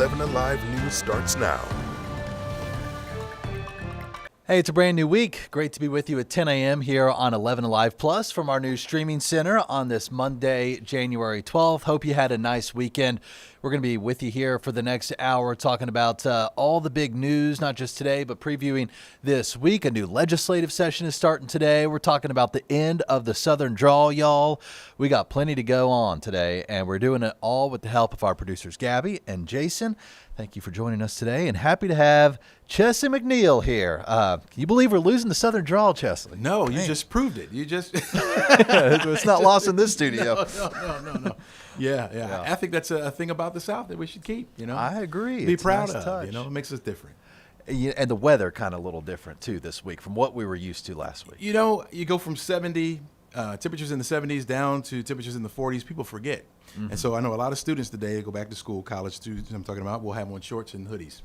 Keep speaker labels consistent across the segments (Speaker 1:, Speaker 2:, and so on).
Speaker 1: 11Alive News starts now.
Speaker 2: Hey, it's a brand new week. Great to be with you at 10 a.m. here on 11Alive Plus from our new streaming center on this Monday, January 12th. Hope you had a nice weekend. We're going to be with you here for the next hour talking about all the big news, not just today, but previewing this week. A new legislative session is starting today. We're talking about the end of the Southern drawl, y'all. We got plenty to go on today, and we're doing it all with the help of our producers, Gabby and Jason. Thank you for joining us today, and happy to have Chesley McNeil here. Can you believe we're losing the Southern drawl, Chesley?
Speaker 3: No, you just proved it. You just
Speaker 2: it's not lost in this studio.
Speaker 3: No. Yeah. I think that's a thing about the South that we should keep.
Speaker 2: I agree.
Speaker 3: Be
Speaker 2: It's
Speaker 3: proud
Speaker 2: a nice
Speaker 3: of.
Speaker 2: touch.
Speaker 3: It makes us different.
Speaker 2: And the weather kind of a little different too this week from what we were used to last week.
Speaker 3: You go from 70 temperatures in the 70s down to temperatures in the 40s. People forget. And so I know a lot of students today go back to school, college students I'm talking about, will have on shorts and hoodies.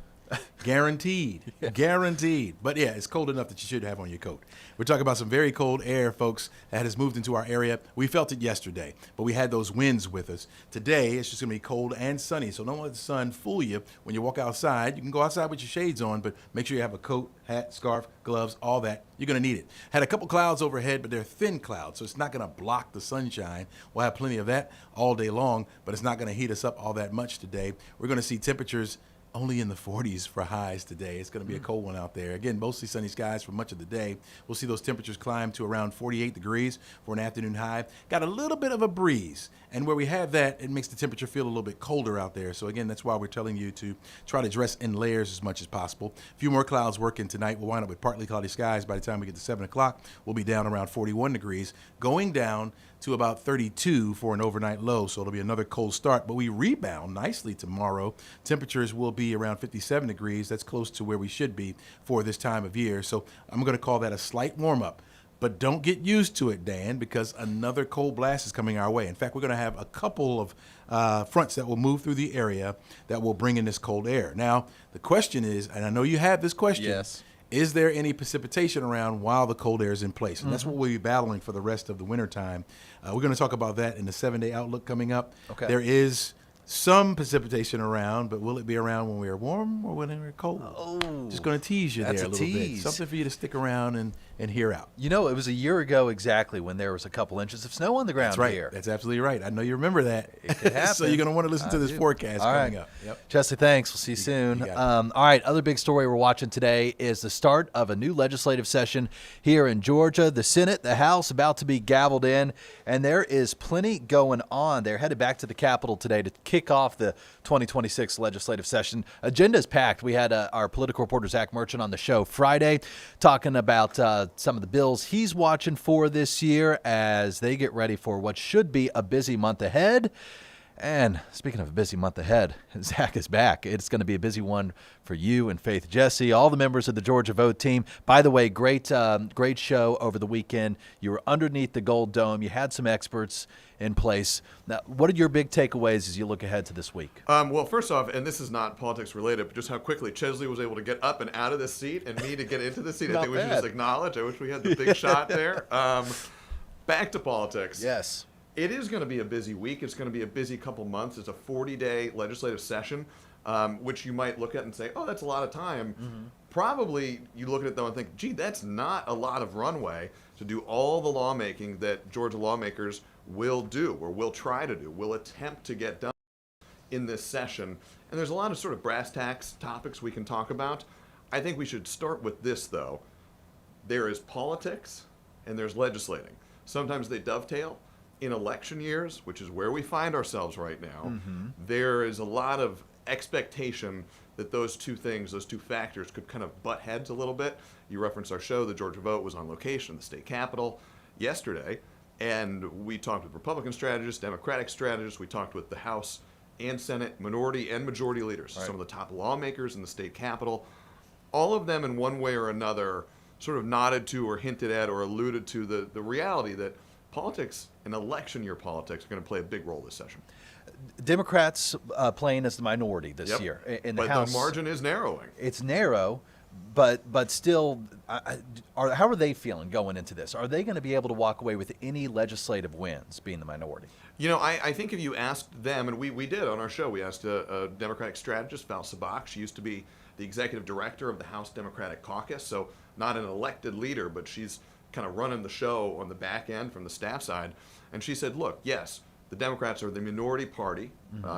Speaker 3: Guaranteed. Guaranteed. But yeah, it's cold enough that you should have on your coat. We're talking about some very cold air, folks, that has moved into our area. We felt it yesterday, but we had those winds with us. Today, it's just going to be cold and sunny, so don't let the sun fool you when you walk outside. You can go outside with your shades on, but make sure you have a coat, hat, scarf, gloves, all that. You're going to need it. Had a couple clouds overhead, but they're thin clouds, so it's not going to block the sunshine. We'll have plenty of that all day long, but it's not going to heat us up all that much today. We're going to see temperatures only in the 40s for highs today. It's going to be a cold one out there. Again, mostly sunny skies for much of the day. We'll see those temperatures climb to around 48 degrees for an afternoon high. Got a little bit of a breeze. And where we have that, it makes the temperature feel a little bit colder out there. So again, that's why we're telling you to try to dress in layers as much as possible. A few more clouds working tonight. We'll wind up with partly cloudy skies. By the time we get to 7 o'clock, we'll be down around 41 degrees, going down to about 32 for an overnight low. So it'll be another cold start, but we rebound nicely tomorrow. Temperatures will be around 57 degrees. That's close to where we should be for this time of year. So I'm going to call that a slight warm up. But don't get used to it, Dan, because another cold blast is coming our way. In fact, we're going to have a couple of fronts that will move through the area that will bring in this cold air. Now, the question is, and I know you have this question,
Speaker 2: Yes.
Speaker 3: Is there any precipitation around while the cold air is in place? And that's what we'll be battling for the rest of the wintertime. We're going to talk about that in the 7-day outlook coming up.
Speaker 2: Okay.
Speaker 3: There is some precipitation around, but will it be around when we're warm or when we're cold?
Speaker 2: Oh,
Speaker 3: Just going to tease you
Speaker 2: that's
Speaker 3: there a
Speaker 2: a
Speaker 3: little bit.
Speaker 2: tease.
Speaker 3: Something for you to stick around and hear out.
Speaker 2: You know, it was a year ago exactly when there was a couple inches of snow on the ground
Speaker 3: That's right.
Speaker 2: here.
Speaker 3: That's absolutely right. I know you remember that.
Speaker 2: It could happen.
Speaker 3: So you're going to want to listen to this
Speaker 2: do.
Speaker 3: forecast
Speaker 2: All
Speaker 3: coming
Speaker 2: right.
Speaker 3: up. Yep.
Speaker 2: Chesley, thanks. We'll see you soon.
Speaker 3: got it.
Speaker 2: All right, other big story we're watching today is the start of a new legislative session here in Georgia. The Senate, the House about to be gavelled in, and there is plenty going on. They're headed back to the Capitol today to kick off the 2026 legislative session. Agenda is packed. We had our political reporter, Zach Merchant, on the show Friday talking about some of the bills he's watching for this year as they get ready for what should be a busy month ahead. And speaking of a busy month ahead, Zach is back. It's going to be a busy one for you and Faith Jesse, all the members of the Georgia Vote team. By the way, great show over the weekend. You were underneath the Gold Dome. You had some experts in place. Now, what are your big takeaways as you look ahead to this week?
Speaker 4: Well, first off, and this is not politics related, but just how quickly Chesley was able to get up and out of this seat and me to get into the seat. I think we should just acknowledge. I wish we had the big shot there. Back to politics.
Speaker 2: Yes.
Speaker 4: It is going to be a busy week. It's going to be a busy couple months. It's a 40-day legislative session, which you might look at and say, oh, that's a lot of time. Mm-hmm. Probably you look at it, though, and think, gee, that's not a lot of runway to do all the lawmaking that Georgia lawmakers will do or will try to do, will attempt to get done in this session. And there's a lot of sort of brass tacks topics we can talk about. I think we should start with this, though. There is politics and there's legislating. Sometimes they dovetail. In election years, which is where we find ourselves right now, there is a lot of expectation that those two things, those two factors could kind of butt heads a little bit. You referenced our show, the Georgia Vote was on location in the state capitol yesterday, and we talked with Republican strategists, Democratic strategists, we talked with the House and Senate minority and majority leaders, some of the top lawmakers in the state capitol. All of them in one way or another sort of nodded to or hinted at or alluded to the reality that politics and election year politics are going to play a big role this session.
Speaker 2: Democrats playing as the minority this year in the
Speaker 4: but
Speaker 2: House.
Speaker 4: The margin is narrowing.
Speaker 2: It's narrow, but still, how are they feeling going into this? Are they going to be able to walk away with any legislative wins being the minority?
Speaker 4: You know, I think if you asked them, and we did on our show, we asked a Democratic strategist, Val Sabak. She used to be the executive director of the House Democratic Caucus, so not an elected leader, but she's kind of running the show on the back end from the staff side. And she said, look, yes, the Democrats are the minority party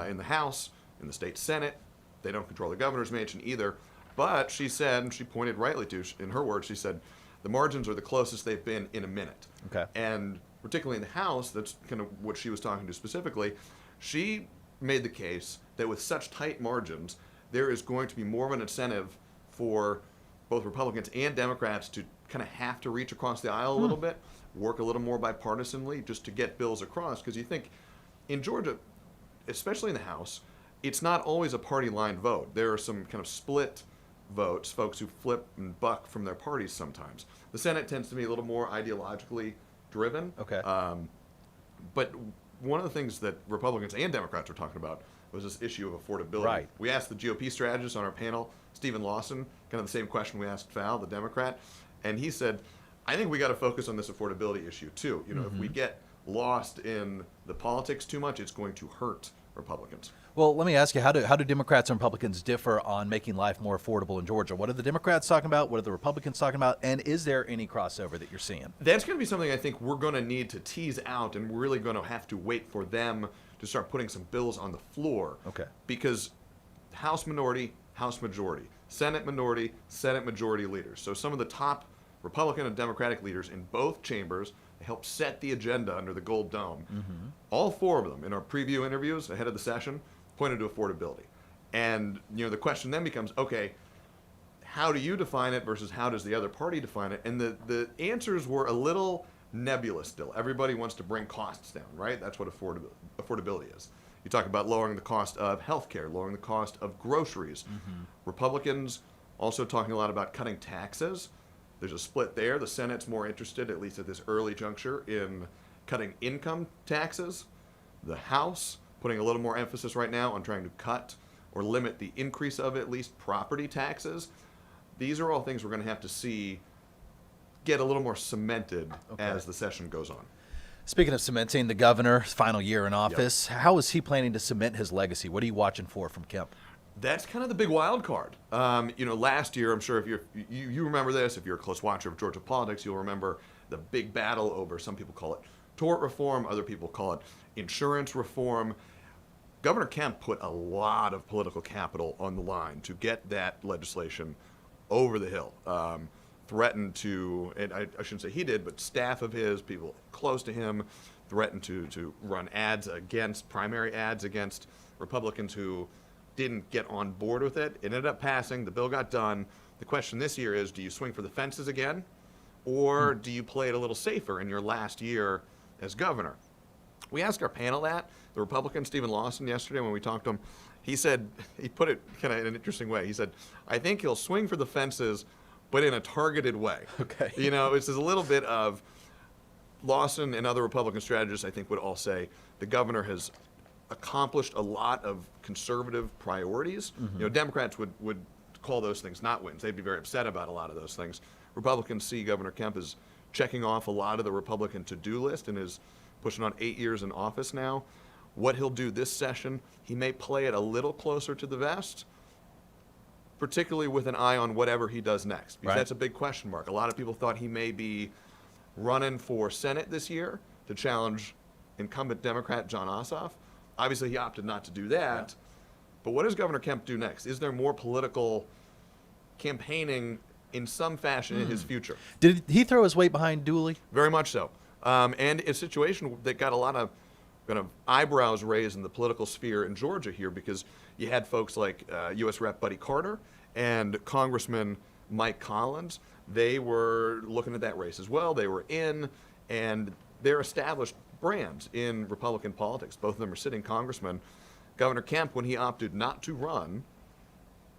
Speaker 4: in the House, in the state Senate. They don't control the governor's mansion either. But she said, and she pointed rightly to, in her words, she said, the margins are the closest they've been in a minute.
Speaker 2: Okay.
Speaker 4: And particularly in the House, that's kind of what she was talking to specifically, she made the case that with such tight margins, there is going to be more of an incentive for both Republicans and Democrats to kind of have to reach across the aisle a little bit, work a little more bipartisanly just to get bills across. Because you think in Georgia, especially in the House, it's not always a party line vote. There are some kind of split votes, folks who flip and buck from their parties sometimes. The Senate tends to be a little more ideologically driven.
Speaker 2: Okay.
Speaker 4: But one of the things that Republicans and Democrats were talking about was this issue of affordability.
Speaker 2: Right.
Speaker 4: We asked the GOP strategist on our panel, Stephen Lawson, kind of the same question we asked Val, the Democrat, and he said, I think we got to focus on this affordability issue too. You know, if we get lost in the politics too much, it's going to hurt Republicans.
Speaker 2: Well, let me ask you, how do Democrats and Republicans differ on making life more affordable in Georgia? What are the Democrats talking about? What are the Republicans talking about? And is there any crossover that you're seeing?
Speaker 4: That's going to be something I think we're going to need to tease out, and we're really going to have to wait for them to start putting some bills on the floor.
Speaker 2: Okay.
Speaker 4: Because House minority, House majority, Senate minority, Senate majority leaders. So some of the top Republican and Democratic leaders in both chambers helped set the agenda under the Gold Dome. All four of them in our preview interviews ahead of the session pointed to affordability. And you know, the question then becomes, okay, how do you define it versus how does the other party define it? And the answers were a little nebulous still. Everybody wants to bring costs down, right? That's what affordability is. You talk about lowering the cost of healthcare, lowering the cost of groceries. Republicans also talking a lot about cutting taxes. There's a split there. The Senate's more interested, at least at this early juncture, in cutting income taxes. The House putting a little more emphasis right now on trying to cut or limit the increase of at least property taxes. These are all things we're going to have to see get a little more cemented as the session goes on.
Speaker 2: Speaking of cementing, the governor's final year in office, how is he planning to cement his legacy? What are you watching for from Kemp?
Speaker 4: That's kind of the big wild card. You know, last year, I'm sure if you remember this, if you're a close watcher of Georgia politics, you'll remember the big battle over, some people call it tort reform, other people call it insurance reform. Governor Kemp put a lot of political capital on the line to get that legislation over the hill. Threatened to, and I shouldn't say he did, but staff of his, people close to him, threatened to run primary ads against Republicans who didn't get on board with it. It ended up passing. The bill got done. The question this year is, do you swing for the fences again? Or do you play it a little safer in your last year as governor? We asked our panel that. The Republican, Stephen Lawson, yesterday when we talked to him, he said, he put it kind of in an interesting way. He said, I think he'll swing for the fences, but in a targeted way.
Speaker 2: Okay.
Speaker 4: You know, it's just a little bit of Lawson and other Republican strategists, I think, would all say the governor has accomplished a lot of conservative priorities. You know, Democrats would call those things not wins. They'd be very upset about a lot of those things. Republicans see Governor Kemp as checking off a lot of the Republican to-do list and is pushing on 8 years in office now. What he'll do this session, he may play it a little closer to the vest, particularly with an eye on whatever he does next, because that's a big question mark. A lot of people thought he may be running for Senate this year to challenge incumbent Democrat John Ossoff. Obviously, he opted not to do that. But what does Governor Kemp do next? Is there more political campaigning in some fashion in his future?
Speaker 2: Did he throw his weight behind Dooley?
Speaker 4: Very much so. And a situation that got a lot of kind of eyebrows raised in the political sphere in Georgia here, because you had folks like U.S. Rep. Buddy Carter and Congressman Mike Collins. They were looking at that race as well. They were in, and they're established brands in Republican politics. Both of them are sitting congressmen. Governor Kemp, when he opted not to run,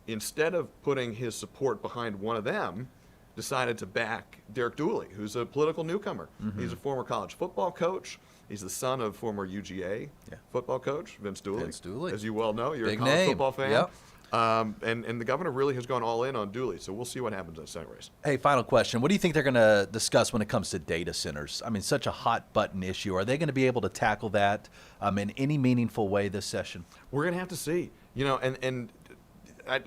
Speaker 4: instead of putting his support behind one of them, decided to back Derek Dooley, who's a political newcomer. He's a former college football coach. He's the son of former UGA football coach Vince Dooley.
Speaker 2: Vince Dooley.
Speaker 4: As you well know, you're
Speaker 2: Big
Speaker 4: a college
Speaker 2: name.
Speaker 4: football fan.
Speaker 2: Yep.
Speaker 4: And the governor really has gone all in on Dooley, so we'll see what happens in the Senate race.
Speaker 2: Hey, final question. What do you think they're going to discuss when it comes to data centers? I mean, such a hot button issue. Are they going to be able to tackle that in any meaningful way this session?
Speaker 4: We're going to have to see.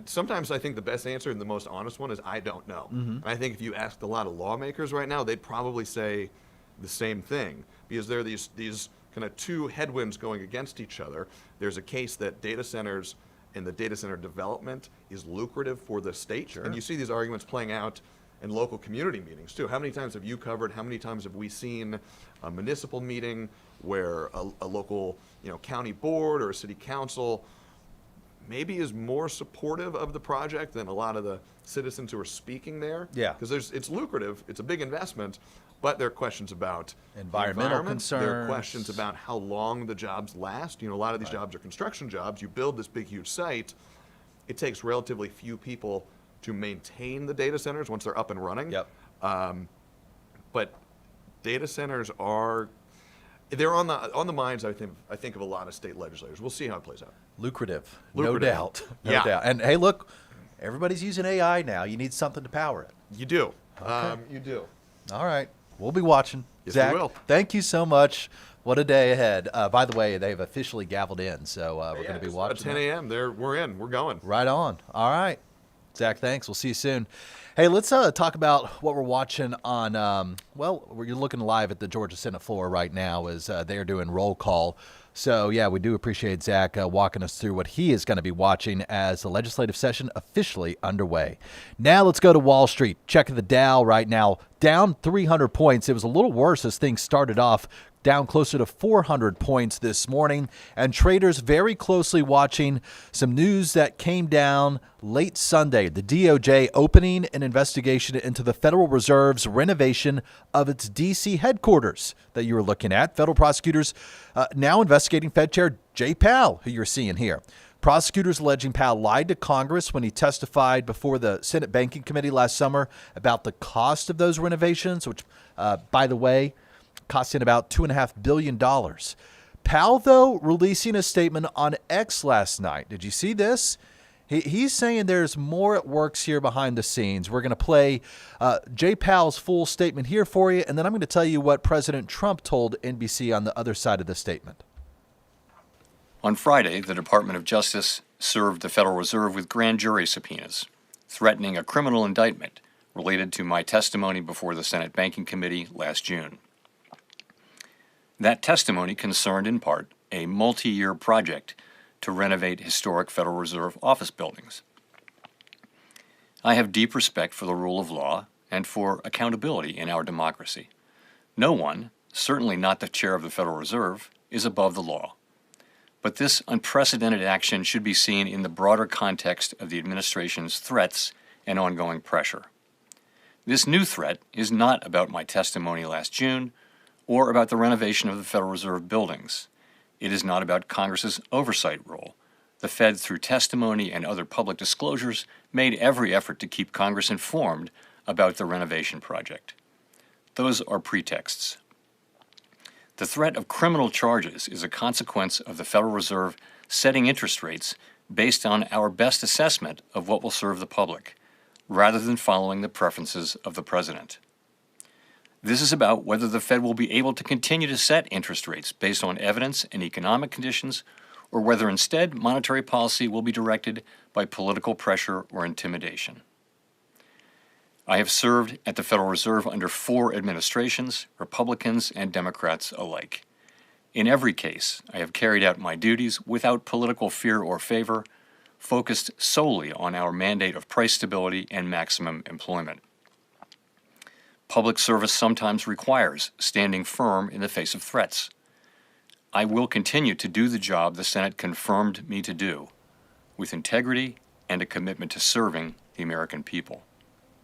Speaker 4: Sometimes I think the best answer and the most honest one is I don't know. And I think if you asked a lot of lawmakers right now, they'd probably say the same thing, because there are these kind of two headwinds going against each other. There's a case that data centers and the data center development is lucrative for the state.
Speaker 2: Sure.
Speaker 4: And you see these arguments playing out in local community meetings too. How many times have you covered, how many times have we seen a municipal meeting where a local county board or a city council maybe is more supportive of the project than a lot of the citizens who are speaking there?
Speaker 2: Yeah.
Speaker 4: Because it's lucrative, it's a big investment, but there are questions about
Speaker 2: Environmental
Speaker 4: the environment.
Speaker 2: concerns.
Speaker 4: There are questions about how long the jobs last. A lot of these jobs are construction jobs. You build this big, huge site. It takes relatively few people to maintain the data centers once they're up and running.
Speaker 2: Yep.
Speaker 4: But data centers they're on the minds, I think, of a lot of state legislators. We'll see how it plays out.
Speaker 2: Lucrative. No
Speaker 4: Lucrative.
Speaker 2: doubt. No
Speaker 4: Yeah.
Speaker 2: doubt. And hey, look, everybody's using AI now. You need something to power it.
Speaker 4: You do.
Speaker 2: Okay.
Speaker 4: You do.
Speaker 2: All right. We'll be watching.
Speaker 4: Yes, we
Speaker 2: Zach,
Speaker 4: will.
Speaker 2: thank you so much. What a day ahead. By the way, they've officially gavelled in, so we're going to be
Speaker 4: It's
Speaker 2: watching.
Speaker 4: about 10 a.m. We're in. We're going.
Speaker 2: Right on. All right. Zach, thanks. We'll see you soon. Hey, let's talk about what we're watching on, you're looking live at the Georgia Senate floor right now as they're doing roll call. So, yeah, we do appreciate Zach walking us through what he is going to be watching as the legislative session officially underway. Now let's go to Wall Street. Checking the Dow right now, down 300 points. It was a little worse as things started off, down closer to 400 points this morning, and traders very closely watching some news that came down late Sunday. The DOJ opening an investigation into the Federal Reserve's renovation of its D.C. headquarters that you were looking at. Federal prosecutors now investigating Fed Chair Jay Powell, who you're seeing here. Prosecutors alleging Powell lied to Congress when he testified before the Senate Banking Committee last summer about the cost of those renovations, which, by the way, costing about $2.5 billion. Powell, though, releasing a statement on X last night. Did you see this? He's saying there's more at works here behind the scenes. We're going to play Jay Powell's full statement here for you, and then I'm going to tell you what President Trump told NBC on the other side of the statement.
Speaker 5: On Friday, the Department of Justice served the Federal Reserve with grand jury subpoenas, threatening a criminal indictment related to my testimony before the Senate Banking Committee last June. That testimony concerned in part a multi-year project to renovate historic Federal Reserve office buildings. I have deep respect for the rule of law and for accountability in our democracy. No one, certainly not the chair of the Federal Reserve, is above the law. But this unprecedented action should be seen in the broader context of the administration's threats and ongoing pressure. This new threat is not about my testimony last June or about the renovation of the Federal Reserve buildings. It is not about Congress's oversight role. The Fed, through testimony and other public disclosures, made every effort to keep Congress informed about the renovation project. Those are pretexts. The threat of criminal charges is a consequence of the Federal Reserve setting interest rates based on our best assessment of what will serve the public, rather than following the preferences of the president. This is about whether the Fed will be able to continue to set interest rates based on evidence and economic conditions, or whether instead monetary policy will be directed by political pressure or intimidation. I have served at the Federal Reserve under 4 administrations, Republicans and Democrats alike. In every case, I have carried out my duties without political fear or favor, focused solely on our mandate of price stability and maximum employment. Public service sometimes requires standing firm in the face of threats. I will continue to do the job the Senate confirmed me to do, with integrity and a commitment to serving the American people.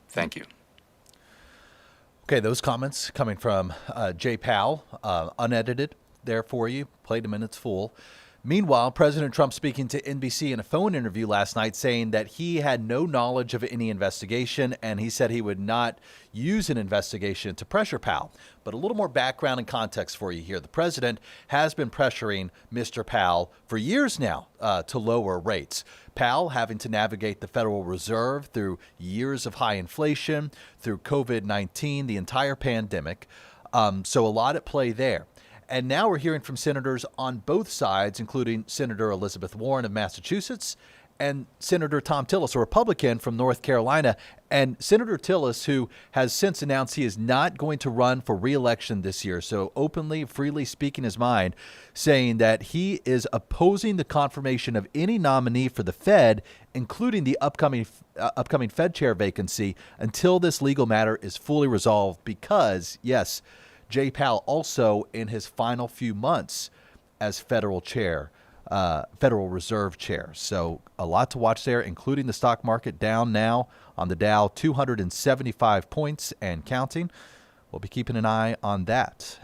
Speaker 5: Thank you.
Speaker 2: Okay, those comments coming from Jay Powell, unedited there for you, played them in its full. Meanwhile, President Trump speaking to NBC in a phone interview last night saying that he had no knowledge of any investigation, and he said he would not use an investigation to pressure Powell. But a little more background and context for you here. The president has been pressuring Mr. Powell for years now to lower rates. Powell having to navigate the Federal Reserve through years of high inflation, through COVID-19, the entire pandemic. So a lot at play there. And now we're hearing from senators on both sides, including Senator Elizabeth Warren of Massachusetts and Senator Tom Tillis, a Republican from North Carolina. And Senator Tillis, who has since announced he is not going to run for re-election this year, so openly, freely speaking his mind, saying that he is opposing the confirmation of any nominee for the Fed, including the upcoming Fed chair vacancy, until this legal matter is fully resolved because, yes, Jay Powell also in his final few months as Federal Reserve Chair. So a lot to watch there, including the stock market down now on the Dow 275 points and counting. We'll be keeping an eye on that.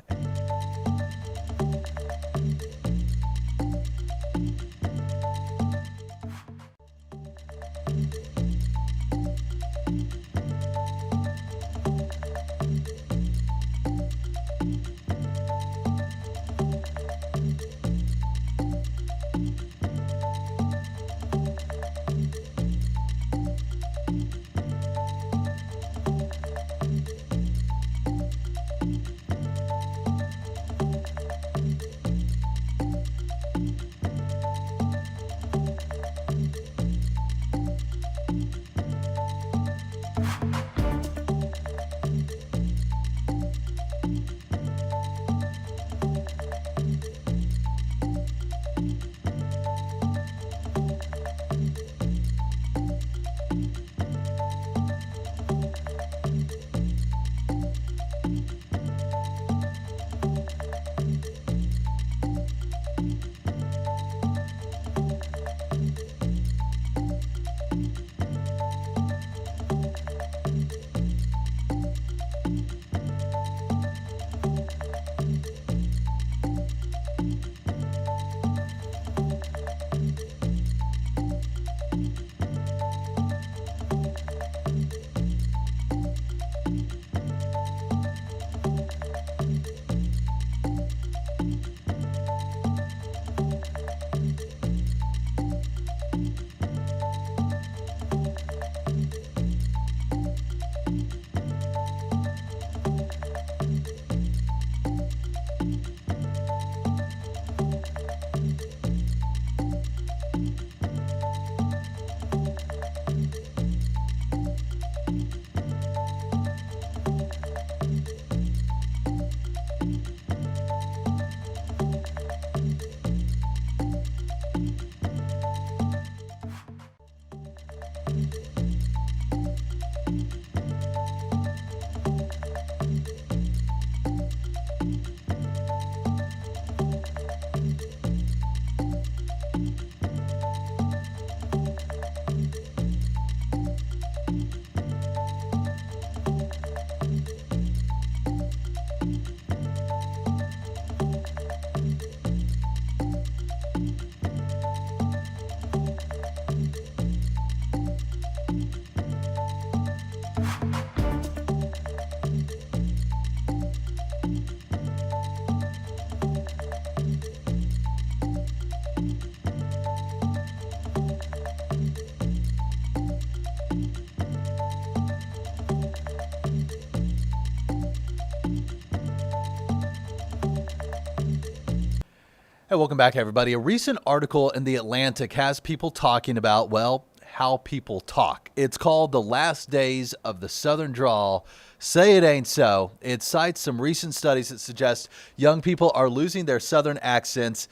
Speaker 2: Hey, welcome back, everybody. A recent article in The Atlantic has people talking about, well, how people talk. It's called The Last Days of the Southern Drawl. Say it ain't so. It cites some recent studies that suggest young people are losing their Southern accents.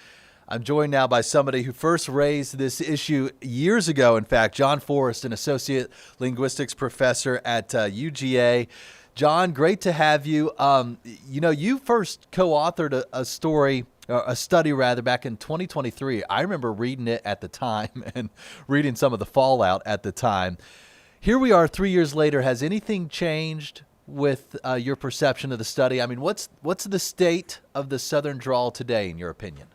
Speaker 2: I'm joined now by somebody who first raised this issue years ago. In fact, John Forrest, an associate linguistics professor at UGA. John, great to have you. You first co-authored a study back in 2023. I remember reading it at the time and reading some of the fallout at the time. Here we are 3 years later. Has anything changed with your perception of the study? I mean, what's the state of the Southern drawl today, in your opinion?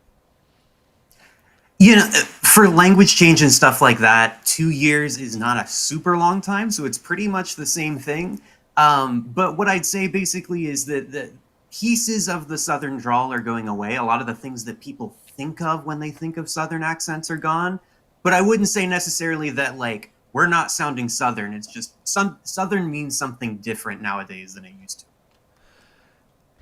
Speaker 6: For language change and stuff like that, 2 years is not a super long time, so it's pretty much the same thing. But what I'd say basically is that the pieces of the Southern drawl are going away. A lot of the things that people think of when they think of Southern accents are gone. But I wouldn't say necessarily that, like, we're not sounding Southern. It's just Southern means something different nowadays than it used to.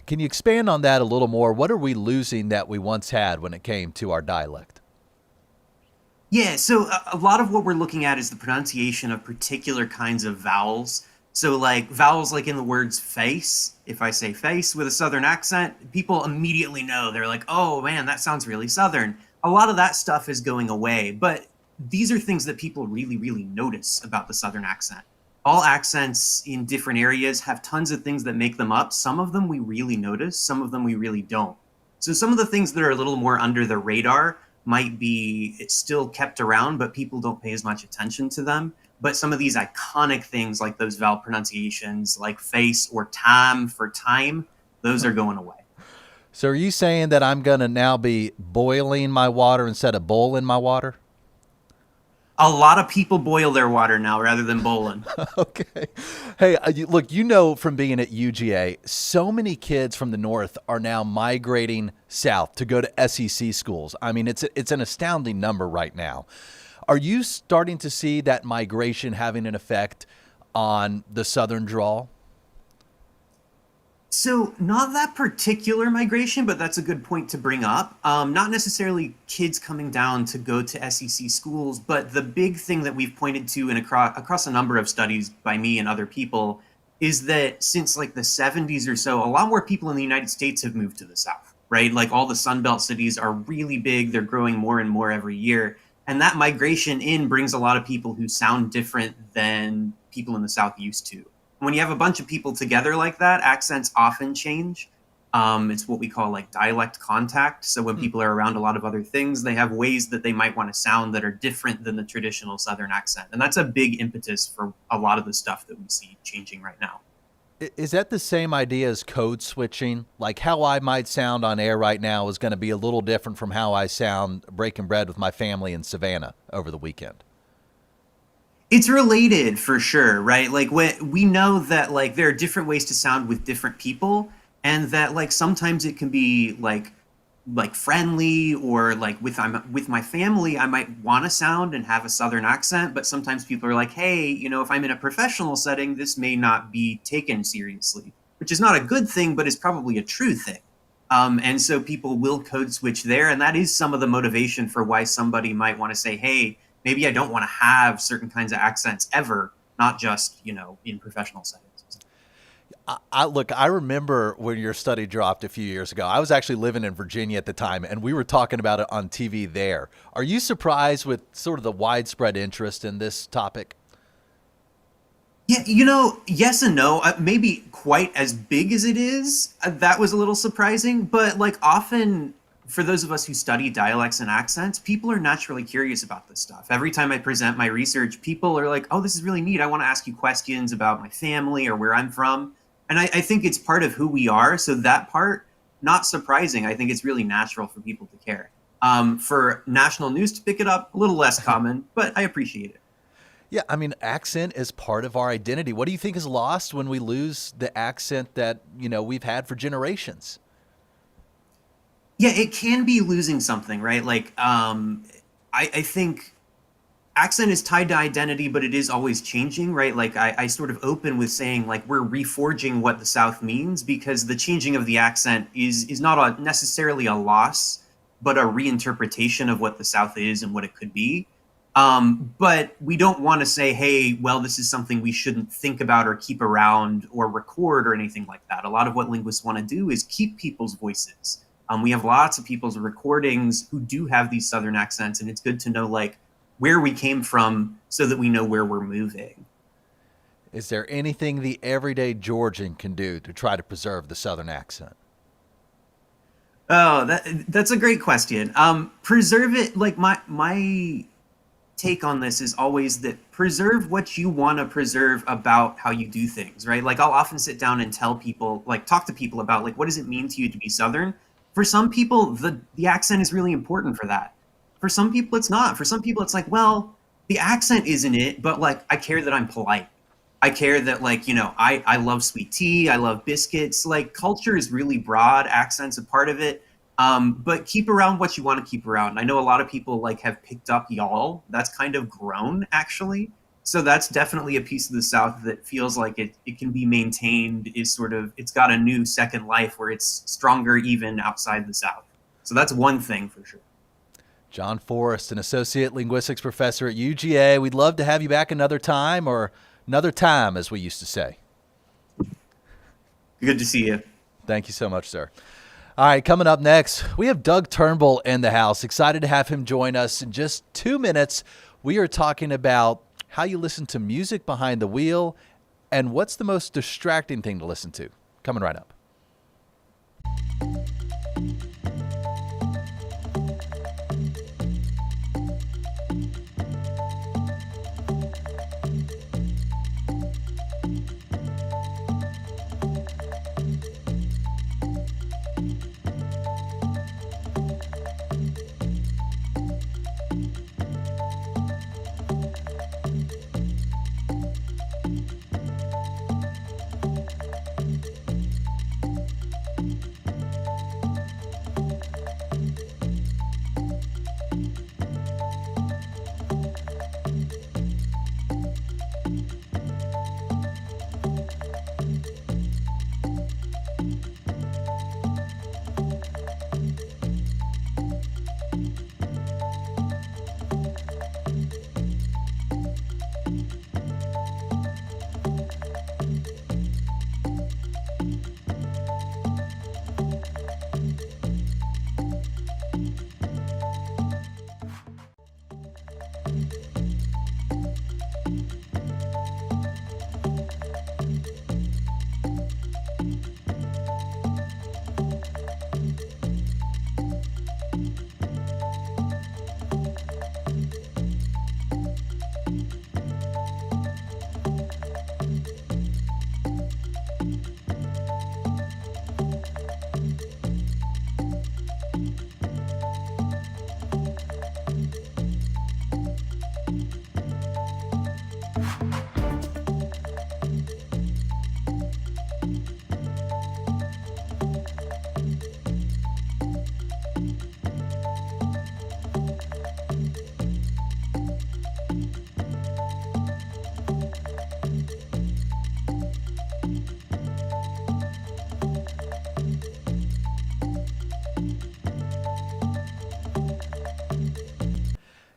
Speaker 2: Can you expand on that a little more? What are we losing that we once had when it came to our dialect?
Speaker 6: Yeah, so a lot of what we're looking at is the pronunciation of particular kinds of vowels. So, like, vowels like in the words face. If I say face with a Southern accent, people immediately know. They're like, oh man, that sounds really Southern. A lot of that stuff is going away, but these are things that people really, really notice about the Southern accent. All accents in different areas have tons of things that make them up. Some of them we really notice, some of them we really don't. So some of the things that are a little more under the radar might be it's still kept around, but people don't pay as much attention to them. But some of these iconic things like those vowel pronunciations, like face or time for time, those are going away.
Speaker 2: So are you saying that I'm going to now be boiling my water instead of boiling my water?
Speaker 6: A lot of people boil their water now rather than bowling.
Speaker 2: Okay. Hey, look, you know from being at UGA, so many kids from the north are now migrating south to go to SEC schools. I mean, it's an astounding number right now. Are you starting to see that migration having an effect on the Southern drawl?
Speaker 6: So not that particular migration, but that's a good point to bring up. Not necessarily kids coming down to go to SEC schools, but the big thing that we've pointed to in across a number of studies by me and other people is that since like the 70s or so, a lot more people in the United States have moved to the South, right? Like all the Sunbelt cities are really big. They're growing more and more every year. And that migration in brings a lot of people who sound different than people in the South used to. When you have a bunch of people together like that, accents often change. It's what we call like dialect contact. So when people are around a lot of other things, they have ways that they might want to sound that are different than the traditional Southern accent. And that's a big impetus for a lot of the stuff that we see changing right now.
Speaker 2: Is that the same idea as code switching? Like how I might sound on air right now is going to be a little different from how I sound breaking bread with my family in Savannah over the weekend.
Speaker 6: It's related for sure, right? Like we know that like there are different ways to sound with different people, and that like sometimes it can be like friendly or like with my family, I might want to sound and have a Southern accent, but sometimes people are like, hey, if I'm in a professional setting, this may not be taken seriously, which is not a good thing, but is probably a true thing. And so people will code switch there, and that is some of the motivation for why somebody might want to say, hey, maybe I don't want to have certain kinds of accents ever, not just, in professional settings.
Speaker 2: I remember when your study dropped a few years ago. I was actually living in Virginia at the time, and we were talking about it on TV there. Are you surprised with sort of the widespread interest in this topic?
Speaker 6: Yeah, yes and no. Maybe quite as big as it is. That was a little surprising, but like often for those of us who study dialects and accents, people are naturally curious about this stuff. Every time I present my research, people are like, oh, this is really neat. I want to ask you questions about my family or where I'm from. And I think it's part of who we are. So that part, not surprising. I think it's really natural for people to care. For national news to pick it up, a little less common, but I appreciate it.
Speaker 2: Yeah, I mean, accent is part of our identity. What do you think is lost when we lose the accent that, we've had for generations?
Speaker 6: Yeah, it can be losing something, right? Like, I think accent is tied to identity, but it is always changing, right? Like, I sort of open with saying, like, we're reforging what the South means because the changing of the accent is not necessarily a loss, but a reinterpretation of what the South is and what it could be. But we don't want to say, hey, well, this is something we shouldn't think about or keep around or record or anything like that. A lot of what linguists want to do is keep people's voices. We have lots of people's recordings who do have these Southern accents, and it's good to know like where we came from so that we know where we're moving.
Speaker 2: Is there anything the everyday Georgian can do to try to preserve the Southern accent?
Speaker 6: Oh, that's a great question. Preserve it. Like my take on this is always that preserve what you want to preserve about how you do things, right? Like I'll often sit down and tell people, like talk to people about like, what does it mean to you to be Southern? For some people, the accent is really important for that. For some people, it's not. For some people, it's like, well, the accent isn't it, but like, I care that I'm polite. I care that, like, I love sweet tea. I love biscuits. Like, culture is really broad. Accent's a part of it. But keep around what you want to keep around. I know a lot of people like have picked up y'all. That's kind of grown, actually. So that's definitely a piece of the South that feels like it can be maintained, it's got a new second life where it's stronger even outside the South. So that's one thing for sure.
Speaker 2: John Forrest, an associate linguistics professor at UGA. We'd love to have you back another time, or another time, as we used to say.
Speaker 6: Good to see you.
Speaker 2: Thank you so much, sir. All right, coming up next, we have Doug Turnbull in the house. Excited to have him join us. In just 2 minutes, we are talking about how you listen to music behind the wheel and what's the most distracting thing to listen to. Coming right up.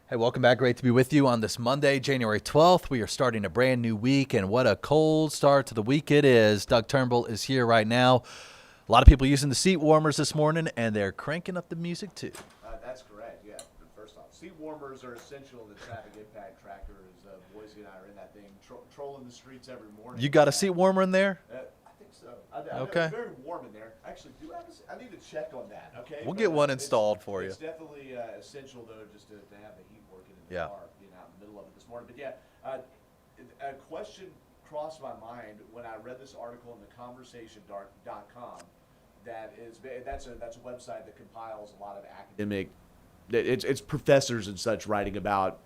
Speaker 2: Hey, welcome back. Great to be with you on this Monday, January 12th. We are starting a brand new week, and what a cold start to the week it is. Doug Turnbull is here right now. A lot of people using the seat warmers this morning, and they're cranking up the music too.
Speaker 7: That's correct, yeah. First off, seat warmers are essential in the traffic impact trackers. Boise and I are in that thing, trolling the streets every morning.
Speaker 2: You got a seat warmer in there?
Speaker 7: I think so.
Speaker 2: Okay.
Speaker 7: It's very warm in there. Actually, I need to check on that, okay?
Speaker 2: We'll
Speaker 7: But,
Speaker 2: get one installed for you.
Speaker 7: It's definitely essential, though, just to have the heat working in the
Speaker 2: Yeah.
Speaker 7: car, being out in the middle of it this morning. But yeah, a question crossed my mind when I read this article in theconversation.com. That's a website that compiles a lot of academic. It's professors and such writing about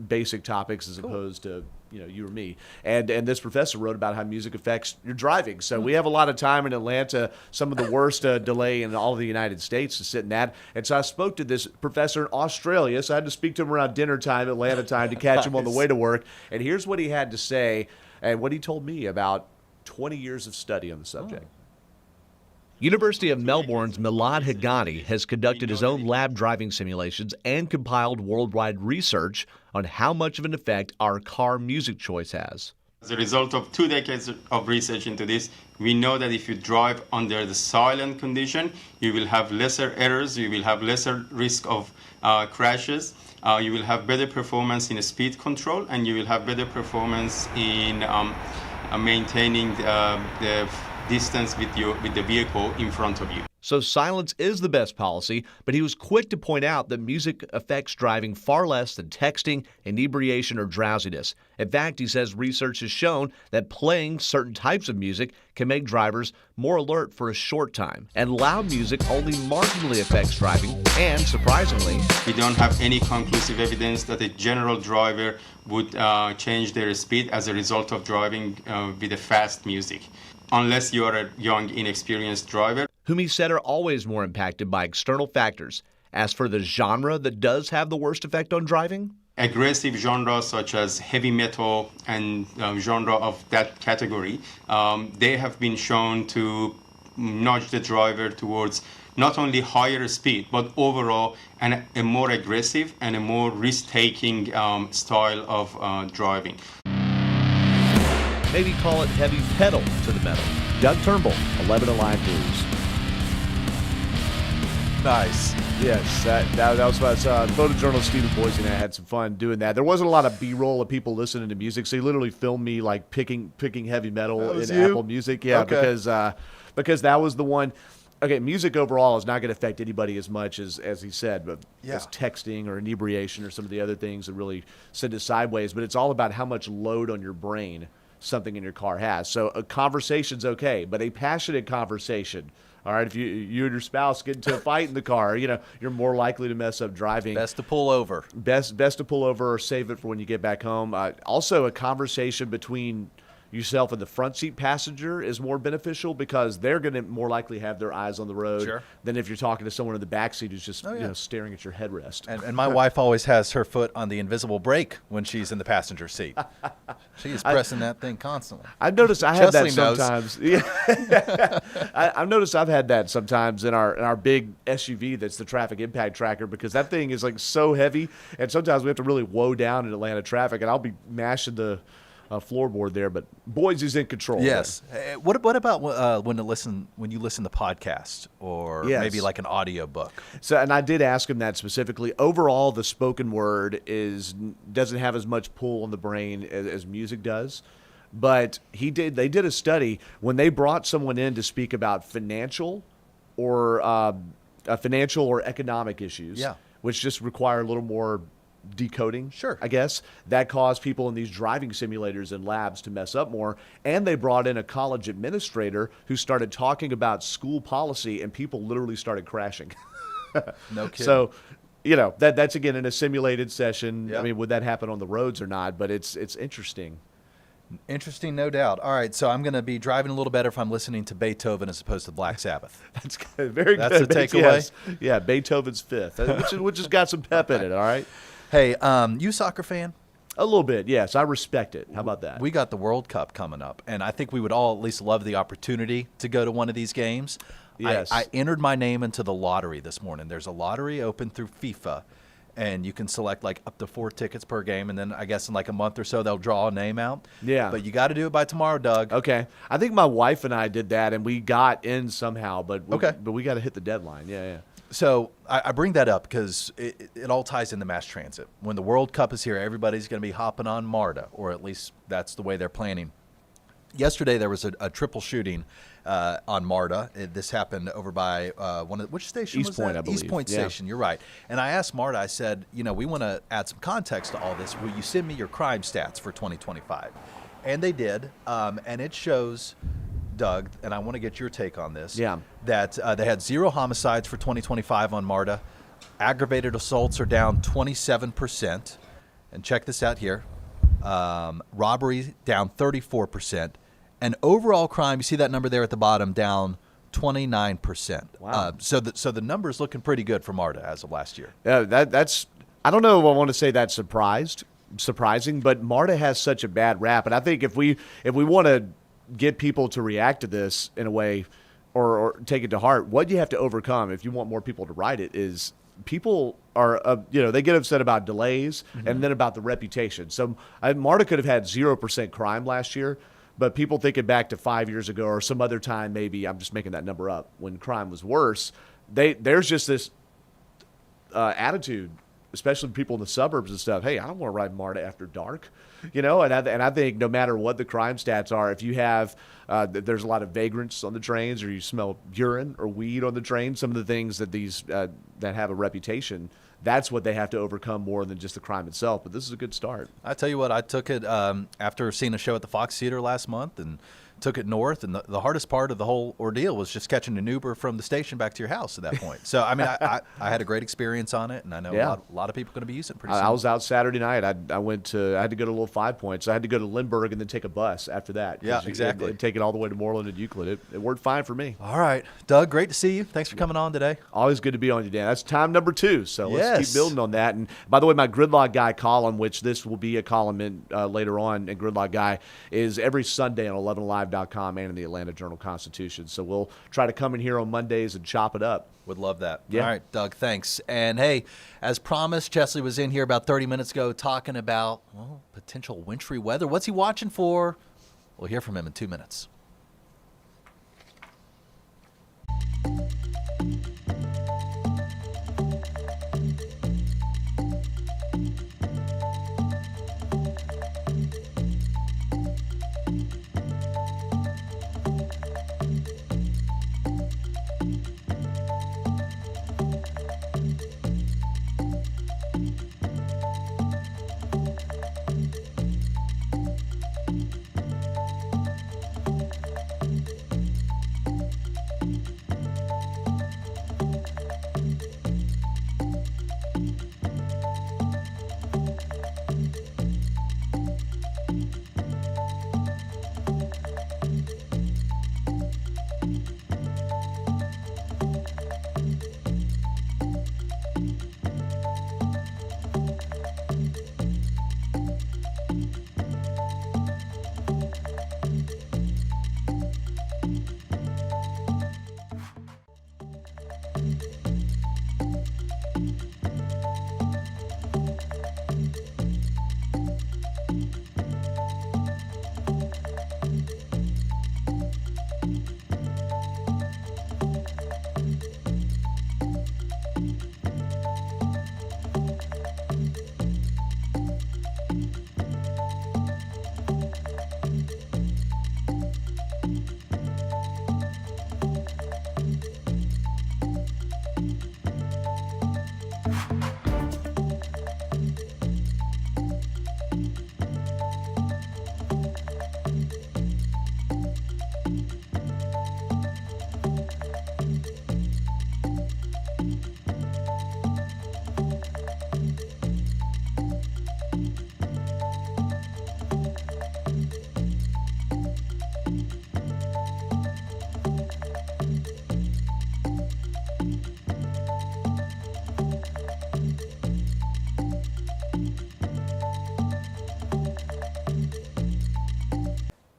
Speaker 7: basic topics as opposed to you or me. And this professor wrote about how music affects your driving. So we have a lot of time in Atlanta, some of the worst delay in all of the United States to sit in that. And so I spoke to this professor in Australia. So I had to speak to him around dinner time, Atlanta time, to catch him on the way to work. And here's what he had to say and what he told me about 20 years of study on the subject.
Speaker 8: University of Melbourne's Milad Hagani has conducted his own lab driving simulations and compiled worldwide research on how much of an effect our car music choice has.
Speaker 9: As a result of 2 decades of research into this, we know that if you drive under the silent condition, you will have lesser errors, you will have lesser risk of crashes, you will have better performance in speed control, and you will have better performance in maintaining the distance with the vehicle in front of you.
Speaker 8: So silence is the best policy, but he was quick to point out that music affects driving far less than texting, inebriation, or drowsiness. In fact, he says research has shown that playing certain types of music can make drivers more alert for a short time. And loud music only marginally affects driving, and surprisingly,
Speaker 9: We don't have any conclusive evidence that a general driver would change their speed as a result of driving with a fast music, unless you are a young, inexperienced driver.
Speaker 8: whom he said are always more impacted by external factors. As for the genre that does have the worst effect on driving,
Speaker 9: Aggressive genres such as heavy metal and genre of that category, they have been shown to nudge the driver towards not only higher speed, but overall a more aggressive and a more risk-taking style of driving.
Speaker 8: maybe call it heavy pedal to the metal. Doug Turnbull, 11Alive News.
Speaker 2: Nice.
Speaker 10: Yes, that was what I saw. Photojournalist Stephen Boise and I had some fun doing that. There wasn't a lot of B-roll of people listening to music, so he literally filmed me like picking heavy metal in Apple Music. Yeah,
Speaker 2: Okay.
Speaker 10: because that was the one. Okay, music overall is not going to affect anybody as much as he said, but as texting or inebriation or some of the other things that really send it sideways. But it's all about how much load on your brain something in your car has. So a conversation's okay, but a passionate conversation. All right, if you and your spouse get into a fight in the car, you're more likely to mess up driving.
Speaker 2: Best to pull over.
Speaker 10: Best to pull over or save it for when you get back home. Also, a conversation between yourself and the front seat passenger is more beneficial because they're going to more likely have their eyes on the road than if you're talking to someone in the back seat who's just staring at your headrest.
Speaker 2: And my wife always has her foot on the invisible brake when she's in the passenger seat. She is pressing that thing constantly.
Speaker 10: I've noticed I have that
Speaker 2: Chesley knows.
Speaker 10: sometimes. Yeah. I've noticed I've had that sometimes in our big SUV that's the traffic impact tracker because that thing is like so heavy, and sometimes we have to really woe down in Atlanta traffic, and I'll be mashing the floorboard there, but Boise's in control.
Speaker 2: Yes. What about when you listen to podcasts or maybe like an audio book?
Speaker 10: So, and I did ask him that specifically. Overall, the spoken word doesn't have as much pull on the brain as music does. But they did a study when they brought someone in to speak about financial or economic issues, which just require a little more decoding, I guess, that caused people in these driving simulators and labs to mess up more. And they brought in a college administrator who started talking about school policy, and people literally started crashing.
Speaker 2: No kidding.
Speaker 10: So, that's again in a simulated session. Yep. I mean, would that happen on the roads or not? But it's interesting.
Speaker 2: Interesting, no doubt. All right, so I'm going to be driving a little better if I'm listening to Beethoven as opposed to Black Sabbath.
Speaker 10: That's good. Very
Speaker 2: good. That's the takeaway?
Speaker 10: Yes. Yeah, Beethoven's Fifth, which has got some pep in it, all right?
Speaker 2: Hey, you a soccer fan?
Speaker 10: A little bit, yes. I respect it. How about that?
Speaker 2: We got the World Cup coming up, and I think we would all at least love the opportunity to go to one of these games.
Speaker 10: Yes.
Speaker 2: I entered my name into the lottery this morning. There's a lottery open through FIFA, and you can select like up to 4 tickets per game, and then I guess in like a month or so they'll draw a name out.
Speaker 10: Yeah.
Speaker 2: But you got to do it by tomorrow, Doug.
Speaker 10: Okay. I think my wife and I did that, and we got in somehow, but we got to hit the deadline. Yeah.
Speaker 2: So I bring that up because it all ties into mass transit. When the World Cup is here, everybody's going to be hopping on MARTA, or at least that's the way they're planning. Yesterday, there was a triple shooting on MARTA. This happened over by which station
Speaker 10: East
Speaker 2: was
Speaker 10: Point,
Speaker 2: that?
Speaker 10: I believe.
Speaker 2: East Point Station, you're right. And I asked MARTA, I said, we want to add some context to all this. Will you send me your crime stats for 2025? And they did, and it shows, Doug, and I want to get your take on this, that they had 0 homicides for 2025 on MARTA. Aggravated assaults are down 27%. And check this out here. Robbery down 34%. And overall crime, you see that number there at the bottom, down 29%.
Speaker 10: Wow.
Speaker 2: So the number's looking pretty good for MARTA as of last year.
Speaker 10: Yeah, that's I don't know if I want to say that's surprising, but MARTA has such a bad rap, and I think if we want to get people to react to this in a way or take it to heart, what you have to overcome if you want more people to ride it is people are, they get upset about delays and then about the reputation. So MARTA could have had 0% crime last year, but people thinking back to 5 years ago or some other time, maybe I'm just making that number up, when crime was worse, there's just this attitude especially people in the suburbs and stuff. Hey, I don't want to ride MARTA after dark, And I think no matter what the crime stats are, if you have there's a lot of vagrants on the trains, or you smell urine or weed on the train, some of the things that these that have a reputation, that's what they have to overcome more than just the crime itself. But this is a good start.
Speaker 2: I tell you what, I took it after seeing a show at the Fox Theater last month, and took it north, and the hardest part of the whole ordeal was just catching an Uber from the station back to your house at that point. So, I mean, I had a great experience on it, and I know a lot of people are going to be using it pretty soon.
Speaker 10: I was out Saturday night. I had to go to Little 5 Points. I had to go to Lindbergh and then take a bus after that.
Speaker 2: Yeah, exactly.
Speaker 10: And take it all the way to Moreland and Euclid. It worked fine for me.
Speaker 2: All right. Doug, great to see you. Thanks for coming on today.
Speaker 10: Always good to be on you, Dan. That's time number 2, so let's
Speaker 2: Yes.
Speaker 10: keep building on that. And by the way, my Gridlock Guy column, which this will be a column in later on in Gridlock Guy, is every Sunday on 11alive.com and in the Atlanta Journal-Constitution. So we'll try to come in here on Mondays and chop it up.
Speaker 2: Would love that.
Speaker 10: Yeah.
Speaker 2: All right, Doug, thanks. And hey, as promised, Chesley was in here about 30 minutes ago talking about potential wintry weather. What's he watching for? We'll hear from him in 2 minutes.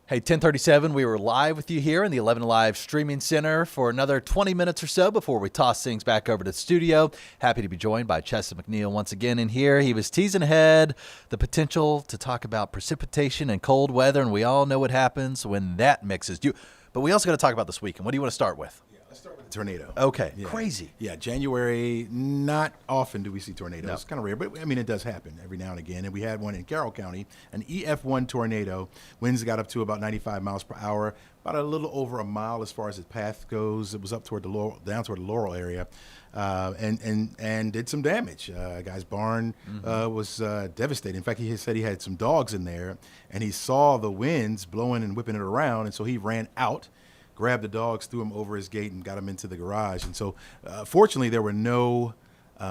Speaker 2: Hey, 1037, we were live with you here in the 11Alive Streaming Center for another 20 minutes or so before we toss things back over to the studio. Happy to be joined by Chesley McNeil once again in here. He was teasing ahead the potential to talk about precipitation and cold weather, and we all know what happens when that mixes. But we also got to talk about this weekend. What do you want to start with?
Speaker 3: Let's start with the tornado.
Speaker 2: Okay,
Speaker 3: Yeah.
Speaker 2: crazy.
Speaker 3: Yeah, January, not often do we see tornadoes.
Speaker 2: No.
Speaker 3: It's kind of rare, but I mean, it does happen every now and again. And we had one in Carroll County, an EF1 tornado. Winds got up to about 95 miles per hour, about a little over a mile as far as its path goes. It was up toward the down toward the Laurel area, and did some damage. A guy's barn was devastated. In fact, he said he had some dogs in there, and he saw the winds blowing and whipping it around, and so he ran out, grabbed the dogs, threw them over his gate, and got them into the garage. And so, fortunately, there were no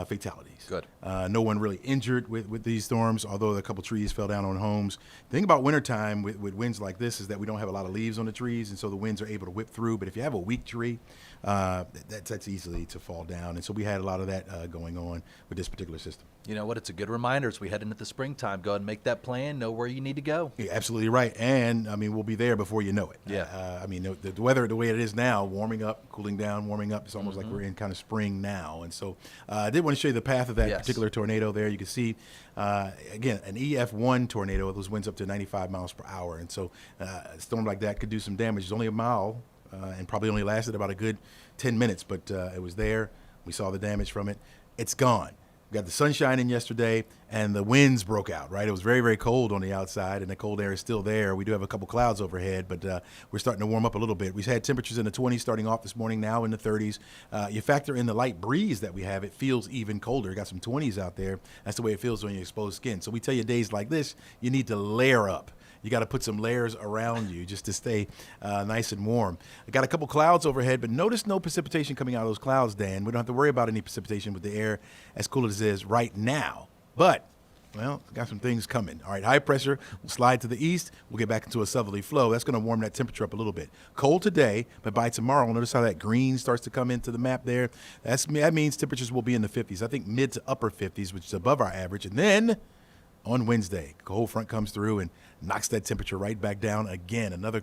Speaker 3: fatalities.
Speaker 2: Good.
Speaker 3: No one really injured with these storms, although a couple trees fell down on homes. The thing about wintertime with winds like this is that we don't have a lot of leaves on the trees, and so the winds are able to whip through. But if you have a weak tree, that's easily to fall down. And so we had a lot of that going on with this particular system.
Speaker 2: You know what? It's a good reminder as we head into the springtime. Go ahead and make that plan. Know where you need to go.
Speaker 3: You're absolutely right. And, I mean, we'll be there before you know it.
Speaker 2: Yeah.
Speaker 3: I mean, the weather, the way it is now, warming up, cooling down, warming up, it's almost like we're in kind of spring now. And so I did want to show you the path of that
Speaker 2: Yes.
Speaker 3: particular tornado there. You can see, again, an EF1 tornado, those winds up to 95 miles per hour. And so a storm like that could do some damage. It's only a mile and probably only lasted about a good 10 minutes, but it was there. We saw the damage from it. It's gone. We got the sunshine in yesterday, and the winds broke out, right? It was very, very cold on the outside, and the cold air is still there. We do have a couple clouds overhead, but we're starting to warm up a little bit. We've had temperatures in the 20s starting off this morning, now in the 30s. You factor in the light breeze that we have, it feels even colder. You got some 20s out there. That's the way it feels when you expose skin. So we tell you days like this, you need to layer up. You got to put some layers around you just to stay nice and warm. I got a couple clouds overhead, but notice no precipitation coming out of those clouds, Dan. We don't have to worry about any precipitation with the air as cool as it is right now. But, well, got some things coming. All right, high pressure will slide to the east. We'll get back into a southerly flow. That's going to warm that temperature up a little bit. Cold today, but by tomorrow, notice how that green starts to come into the map there. That means temperatures will be in the 50s. I think mid to upper 50s, which is above our average. And then on Wednesday, cold front comes through and knocks that temperature right back down again. Another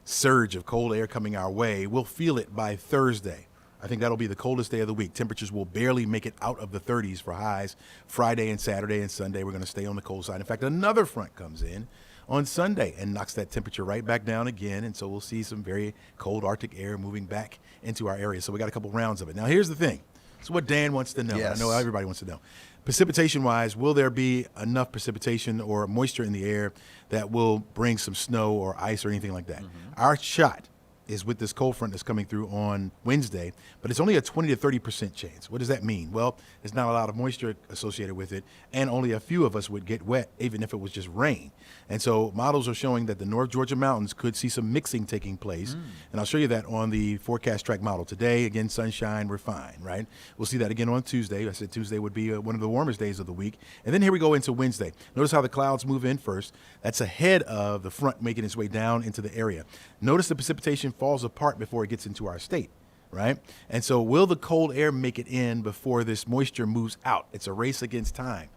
Speaker 3: surge of cold air coming our way. We'll feel it by Thursday. I think that'll be the coldest day of the week. Temperatures will barely make it out of the 30s for highs. Friday and Saturday and Sunday, we're going to stay on the cold side. In fact, another front comes in on Sunday and knocks that temperature right back down again. And so we'll see some very cold Arctic air moving back into our area. So we got a couple rounds of it. Now, here's the thing. It's what Dan wants to know.
Speaker 2: Yes.
Speaker 3: I know everybody wants to know. Precipitation-wise, will there be enough precipitation or moisture in the air that will bring some snow or ice or anything like that? Our shot is with this cold front that's coming through on Wednesday, but it's only a 20 to 30% chance. What does that mean? Well, there's not a lot of moisture associated with it, and only a few of us would get wet, even if it was just rain. And so models are showing that the North Georgia mountains could see some mixing taking place, and I'll show you that on the forecast track model. Today, again, sunshine, we're fine, right? We'll see that again on Tuesday. I said Tuesday would be one of the warmest days of the week. And then here we go into Wednesday. Notice how the clouds move in first. That's ahead of the front making its way down into the area. Notice the precipitation falls apart before it gets into our state, right? And so will the cold air make it in before this moisture moves out? It's a race against time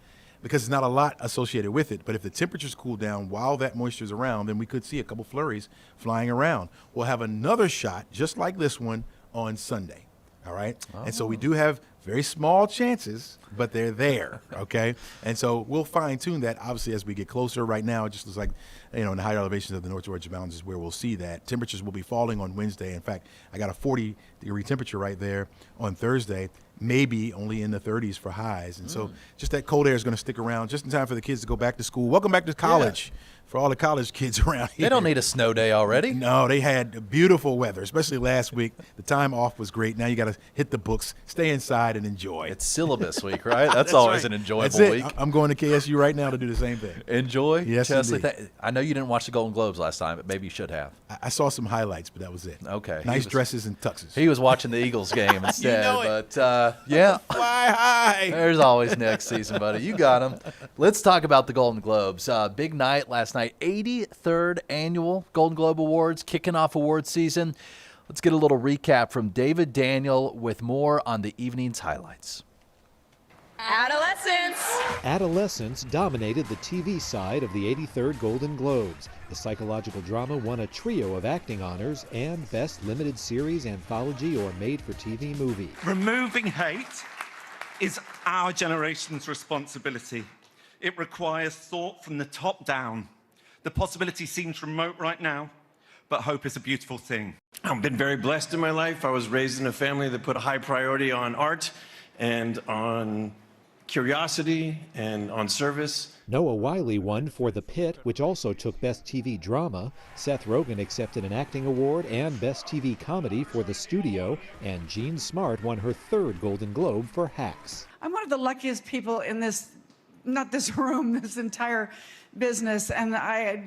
Speaker 3: because there's not a lot associated with it. But if the temperatures cool down while that moisture is around, then we could see a couple flurries flying around. We'll have another shot just like this one on Sunday, all right? And so we do have very small chances, but they're there, okay? And so we'll fine-tune that, obviously, as we get closer. Right now, it just looks like, in the higher elevations of the North Georgia mountains is where we'll see that. Temperatures will be falling on Wednesday. In fact, I got a 40-degree temperature right there on Thursday, maybe only in the 30s for highs. And so just that cold air is going to stick around just in time for the kids to go back to school. Welcome back to college. For all the college kids around here.
Speaker 2: They don't need a snow day already.
Speaker 3: No, they had beautiful weather, especially last week. The time off was great. Now you got to hit the books, stay inside, and enjoy.
Speaker 2: It's syllabus week, right? That's always
Speaker 3: right.
Speaker 2: an enjoyable
Speaker 3: That's it.
Speaker 2: week.
Speaker 3: I'm going to KSU right now to do the same thing.
Speaker 2: Enjoy.
Speaker 3: Yes,
Speaker 2: Chesley,
Speaker 3: indeed.
Speaker 2: I know you didn't watch the Golden Globes last time, but maybe you should have.
Speaker 3: I saw some highlights, but that was it.
Speaker 2: Okay.
Speaker 3: Nice dresses and tuxes.
Speaker 2: He was watching the Eagles game instead.
Speaker 3: know it.
Speaker 2: But, yeah.
Speaker 3: Fly high.
Speaker 2: There's always next season, buddy. You got him. Let's talk about the Golden Globes. Big night last night. 83rd Annual Golden Globe Awards, kicking off awards season. Let's get a little recap from David Daniel with more on the evening's highlights.
Speaker 11: Adolescence dominated the TV side of the 83rd Golden Globes. The psychological drama won a trio of acting honors and Best Limited Series, Anthology, or Made-for-TV Movie.
Speaker 12: Removing hate is our generation's responsibility. It requires thought from the top down. The possibility seems remote right now, but hope is a beautiful thing.
Speaker 13: I've been very blessed in my life. I was raised in a family that put a high priority on art and on curiosity and on service.
Speaker 11: Noah Wiley won for The Pit, which also took Best TV Drama. Seth Rogen accepted an acting award and Best TV Comedy for The Studio, and Jean Smart won her third Golden Globe for Hacks.
Speaker 14: I'm one of the luckiest people in this, not this room, this entire business, and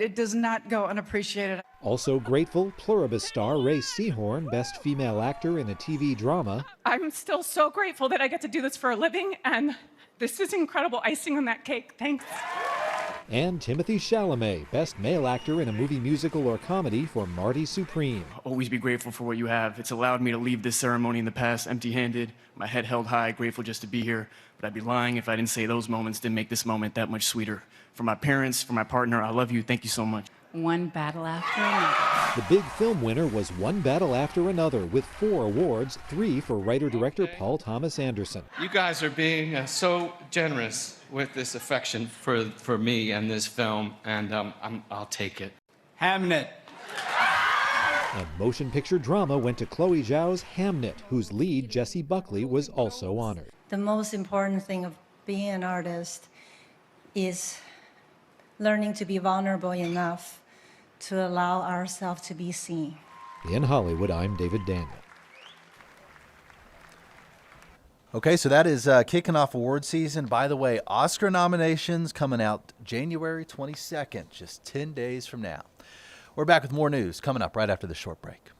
Speaker 14: it does not go unappreciated.
Speaker 11: Also grateful, Pluribus star Ray Seahorn, Best Female Actor in a TV Drama.
Speaker 15: I'm still so grateful that I get to do this for a living, and this is incredible icing on that cake. Thanks.
Speaker 11: And Timothy Chalamet, Best Male Actor in a Movie, Musical, or Comedy for Marty Supreme.
Speaker 16: Always be grateful for what you have. It's allowed me to leave this ceremony in the past empty-handed, my head held high, grateful just to be here. But I'd be lying if I didn't say those moments didn't make this moment that much sweeter. For my parents, for my partner, I love you. Thank you so much.
Speaker 17: One battle after another.
Speaker 11: The big film winner was One Battle After Another, with 4 awards, 3 for writer-director Paul Thomas Anderson.
Speaker 18: You guys are being so generous with this affection for me and this film, and I'll take it.
Speaker 16: Hamnet.
Speaker 11: And motion picture drama went to Chloe Zhao's Hamnet, whose lead, Jessie Buckley, was also honored.
Speaker 17: The most important thing of
Speaker 19: being an artist is learning to be vulnerable enough to allow ourselves to be seen.
Speaker 11: In Hollywood, I'm David Daniel.
Speaker 2: Okay, so that is kicking off award season. By the way, Oscar nominations coming out January 22nd, just 10 days from now. We're back with more news coming up right after this short break.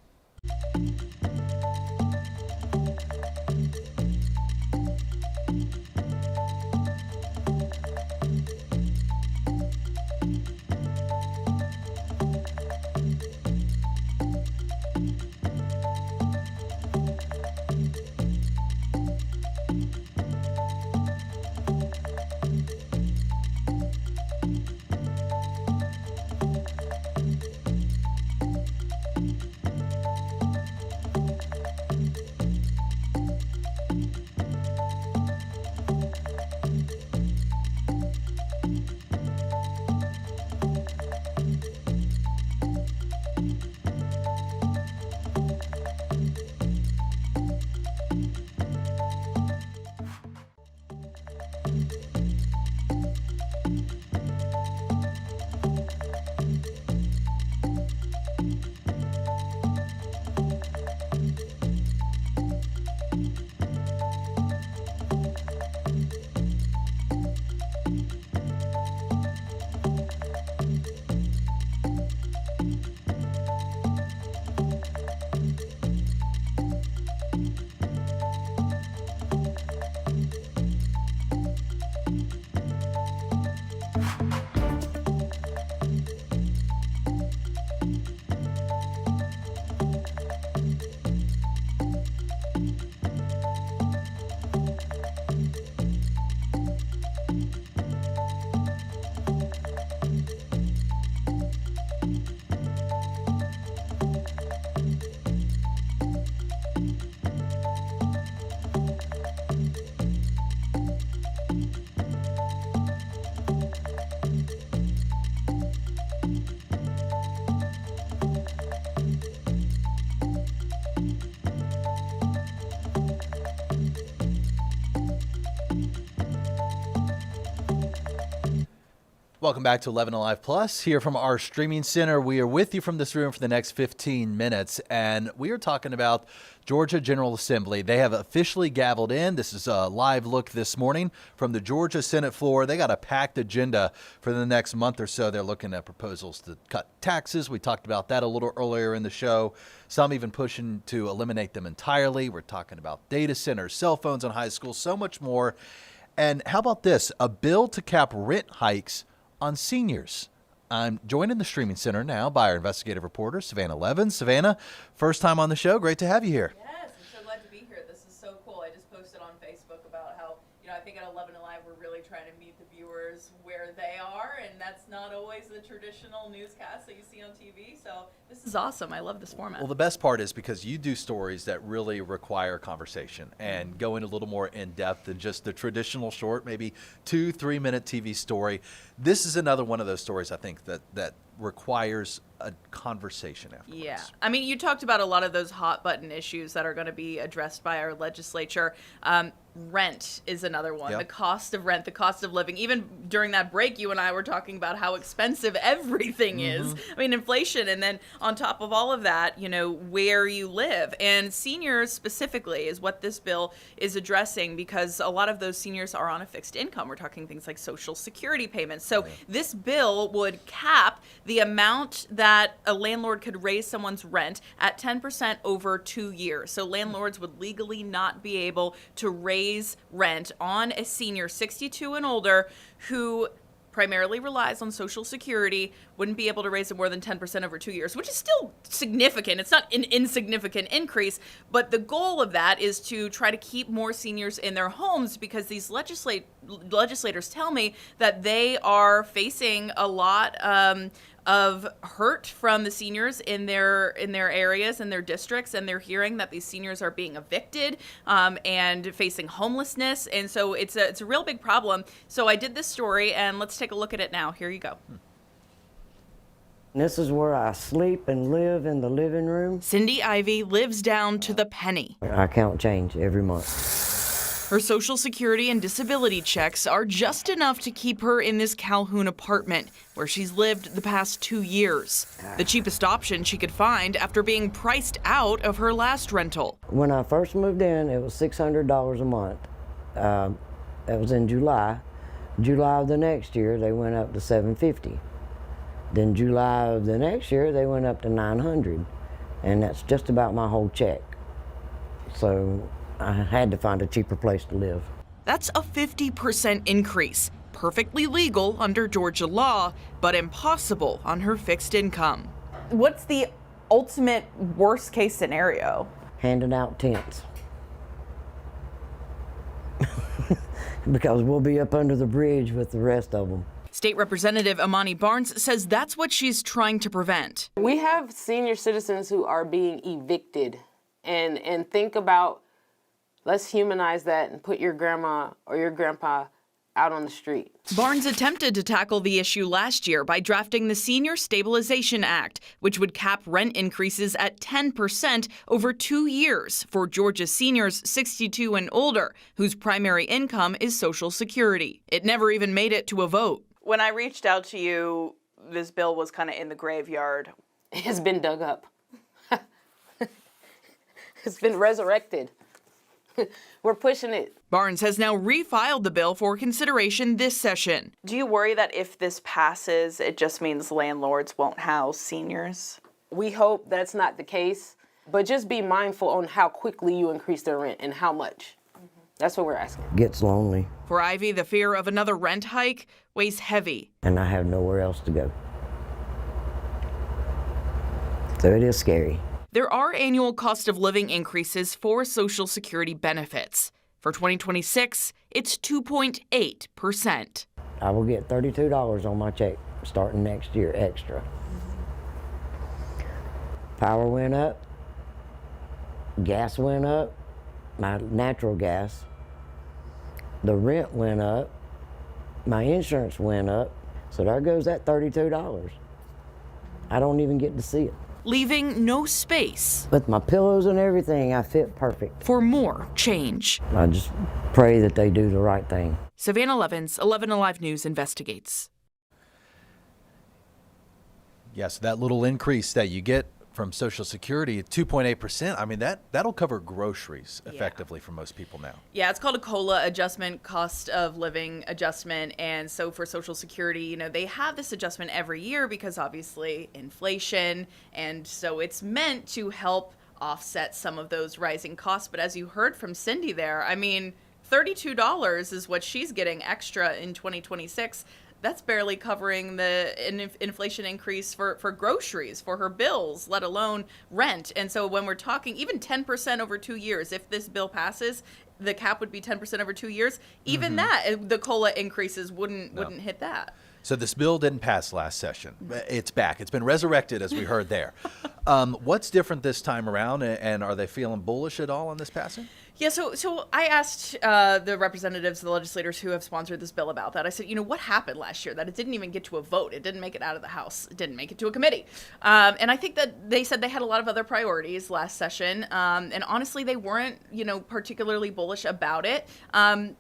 Speaker 2: Welcome back to 11Alive Plus here from our streaming center. We are with you from this room for the next 15 minutes, and we are talking about Georgia General Assembly. They have officially gavelled in. This is a live look this morning from the Georgia Senate floor. They got a packed agenda for the next month or so. They're looking at proposals to cut taxes. We talked about that a little earlier in the show. Some even pushing to eliminate them entirely. We're talking about data centers, cell phones in high schools, so much more. And how about this? A bill to cap rent hikes on seniors. I'm joined in the streaming center now by our investigative reporter, Savannah Levin. Savannah, first time on the show. Great to have you here.
Speaker 20: Yes, I'm so glad to be here. This is so cool. I just posted on Facebook about how, I think at 11Alive we're really trying to meet the viewers where they are, and that's not always the traditional newscast that you see on TV. So this is awesome. I love this format.
Speaker 2: Well, the best part is because you do stories that really require conversation and going a little more in depth than just the traditional short, maybe 2-3 minute TV story. This is another one of those stories I think that requires a conversation afterwards.
Speaker 20: Yeah. I mean, you talked about a lot of those hot button issues that are going to be addressed by our legislature. Rent is another one.
Speaker 2: Yep.
Speaker 20: The cost of rent, the cost of living. Even during that break, you and I were talking about how expensive everything is. I mean, inflation. And then on top of all of that, where you live. And seniors specifically is what this bill is addressing, because a lot of those seniors are on a fixed income. We're talking things like Social Security payments. So this bill would cap the amount that a landlord could raise someone's rent at 10% over 2 years. So landlords would legally not be able to raise rent on a senior 62 and older who primarily relies on Social Security, wouldn't be able to raise it more than 10% over 2 years, which is still significant. It's not an insignificant increase, but the goal of that is to try to keep more seniors in their homes, because these legislators tell me that they are facing a lot of hurt from the seniors in their areas, in their districts, and they're hearing that these seniors are being evicted and facing homelessness, and so it's a real big problem. So I did this story, and let's take a look at it now. Here you go.
Speaker 21: This is where I sleep and live, in the living room.
Speaker 20: Cindy Ivy lives down to the penny.
Speaker 21: I count change every month.
Speaker 20: Her Social Security and disability checks are just enough to keep her in this Calhoun apartment, where she's lived the past 2 years. The cheapest option she could find after being priced out of her last rental.
Speaker 21: When I first moved in, it was $600 a month. That was in July. July of the next year, they went up to $750. Then July of the next year, they went up to $900. And that's just about my whole check. So I had to find a cheaper place to live.
Speaker 20: That's a 50% increase, perfectly legal under Georgia law, but impossible on her fixed income.
Speaker 1: What's the ultimate worst case scenario?
Speaker 21: Handing out tents. Because we'll be up under the bridge with the rest of them.
Speaker 20: State Representative Amani Barnes says that's what she's trying to prevent.
Speaker 22: We have senior citizens who are being evicted, and think about, let's humanize that and put your grandma or your grandpa out on the street.
Speaker 20: Barnes attempted to tackle the issue last year by drafting the Senior Stabilization Act, which would cap rent increases at 10% over 2 years for Georgia seniors 62 and older, whose primary income is Social Security. It never even made it to a vote.
Speaker 1: When I reached out to you, this bill was kind of in the graveyard.
Speaker 22: It's been dug up. It's been resurrected. We're pushing it.
Speaker 20: Barnes has now refiled the bill for consideration this session.
Speaker 1: Do you worry that if this passes, it just means landlords won't house seniors?
Speaker 22: We hope that's not the case, but just be mindful on how quickly you increase their rent and how much. That's what we're asking.
Speaker 21: Gets lonely.
Speaker 20: For Ivy, the fear of another rent hike weighs heavy.
Speaker 21: And I have nowhere else to go. So it is scary.
Speaker 20: There are annual cost of living increases for Social Security benefits. For 2026, it's 2.8%.
Speaker 21: I will get $32 on my check starting next year extra. Power went up, gas went up, my natural gas, the rent went up, my insurance went up, so there goes that $32. I don't even get to see it.
Speaker 20: Leaving no space.
Speaker 21: With my pillows and everything, I fit perfect.
Speaker 20: For more change.
Speaker 21: I just pray that they do the right thing.
Speaker 20: Savannah Levins, 11Alive News investigates.
Speaker 2: Yes, that little increase that you get from Social Security, 2.8%. I mean, that'll cover groceries effectively for most people now.
Speaker 20: Yeah, it's called a COLA adjustment, cost of living adjustment. And so for Social Security, you know, they have this adjustment every year because obviously inflation. And so it's meant to help offset some of those rising costs. But as you heard from Cindy there, I mean, $32 is what she's getting extra in 2026. That's barely covering the inflation increase for groceries, for her bills, let alone rent. And so when we're talking even 10% over 2 years, if this bill passes, the cap would be 10% over 2 years. Even that, the COLA increases wouldn't hit that.
Speaker 2: So this bill didn't pass last session. It's back. It's been resurrected, as we heard there. What's different this time around, and are they feeling bullish at all on this passing?
Speaker 20: Yeah, so I asked the representatives, the legislators who have sponsored this bill about that. I said, you know, what happened last year that it didn't even get to a vote? It didn't make it out of the House. It didn't make it to a committee. And I think that they said they had a lot of other priorities last session. And honestly, they weren't, you know, particularly bullish about it.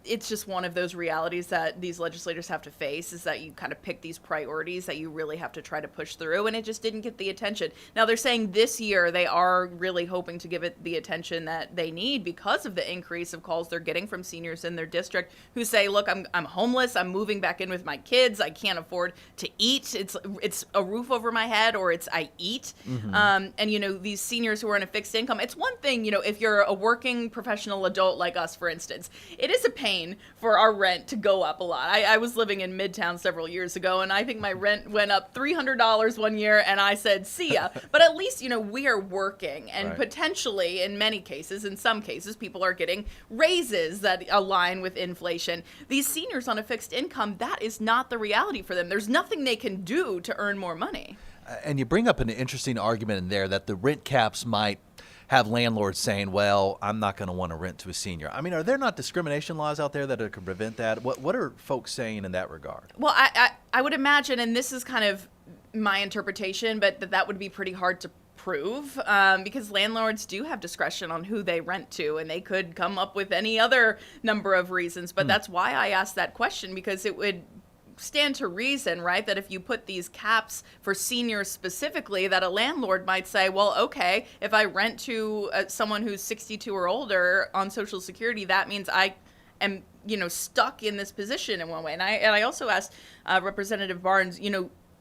Speaker 20: It's just one of those realities that these legislators have to face, is that you kind of pick these priorities that you really have to try to push through, and it just didn't get the attention. Now they're saying this year they are really hoping to give it the attention that they need because of the increase of calls they're getting from seniors in their district who say, look, I'm homeless, I'm moving back in with my kids, I can't afford to eat, it's a roof over my head, or it's I eat. And you know, these seniors who are on a fixed income, it's one thing, you know, if you're a working professional adult like us, for instance, it is a pain for our rent to go up a lot. I was living in Midtown several years ago, and I think my rent went up $300 one year, and I said, see ya. But at least, you know, we are working, and potentially, in many cases, in some cases, people are getting raises that align with inflation. These seniors on a fixed income, that is not the reality for them. There's nothing they can do to earn more money.
Speaker 2: And you bring up an interesting argument in there that the rent caps might have landlords saying, well, I'm not going to want to rent to a senior. I mean, are there not discrimination laws out there that could prevent that? What are folks saying in that regard?
Speaker 20: Well, I would imagine, and this is kind of my interpretation, but that would be pretty hard to prove, because landlords do have discretion on who they rent to, and they could come up with any other number of reasons. But that's why I asked that question, because it would stand to reason, right, that if you put these caps for seniors specifically, that a landlord might say, well, okay, if I rent to someone who's 62 or older on Social Security, that means I am, stuck in this position in one way. And I also asked Representative Barnes,